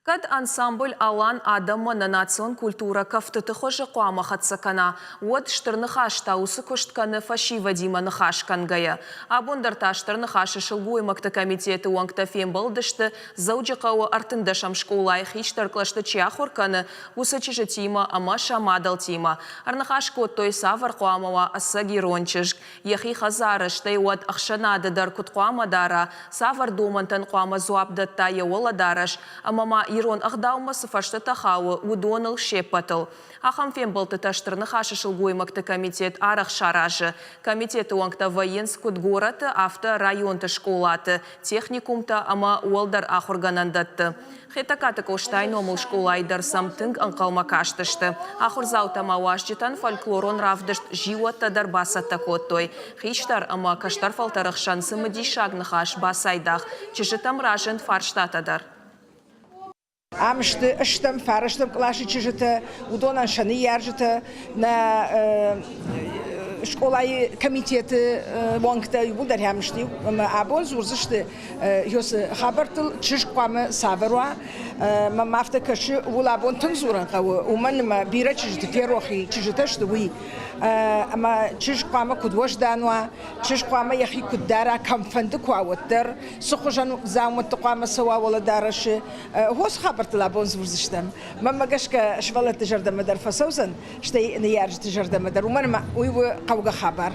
Кад ансамбль Алан Адамы национ культура кафтыты хожы қуама қатсакана. От штырныха штаусы көштканы фашива дима нахашкангая. Абондарта штырныхашы шылгуй макты комитеті уаңктафен болдышты зауджықауы артындашам школай хиштарклашты чиахорканы усы чижетима ама шамадал тима. Арнахашко той савар қуамава аса герончыжг. Яхи хазарыштай от ақшанады дар кут қуама дара. Савар домантан қуама зуабдатта еуала дараш. Амама Ирон ағдаумасы фашты тахауы удоныл шеппатыл. Ахамфен болты таштырны хашы шылгуймакты комитет арах шаражы. Комитеті уаңкта военскут гораты авто районты школаты. Техникумта ама уалдар ахурганандатты. Хетакаты коштайн омыл школайдар самтынг анқалма каштышты. Ахурзаута мауашчитан фольклорон равдышт животта дар басатта коттой. Хиштар ама каштар фалтарых шансы мыдишагнахаш басайдах. Чижитам ражен фарштатадар. Амшты, ыштым, фарыштым клаши чижыты, удонан шаны яржыты, на школай комитеты ванкта юбудар хамшты, абон зурзышты, ёсы хабартыл чижквамы саверуа, мафта каши улабон тынзуран кавы, уман бира чижыты ферохи чижытышты уи, ама чижквамы кудвош дануа, чижквамы яхи куддара камфанды квауаттар, сухужан зауматты квамы сава воладараши, хос хабартыл абон зурзыштым. Мама гашка швалат жардамадар фасаузан, штай нияжты жардамадар, уман уйвы қауға хабар.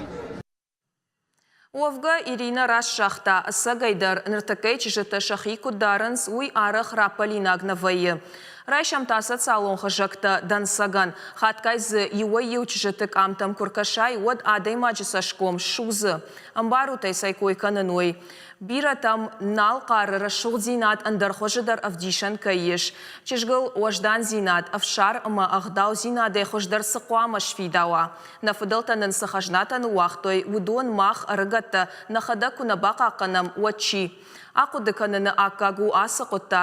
Овга Ирина Расшахта сагайдар ныртакай чижыты шахи кударынс уй арых рапалинагнавайы. Райшамтасы салон хажакта дансаган. Хаткайзы юай ю чижытык амтам куркашай уад адай маджисашком шузы. Амбару тайсай койканыной. Бира там нал қарыры шул зинат андар хожыдар авдишан кайыш. Чижгыл уаждан зинат авшар ама ағдау зинадай хождар сықуама шфидауа. Нафыдалтанын сахажнатан уақтой удуан мах арыгатта нахада кунабақ ақанам уачи. Ақудыканыны ақагу асықотта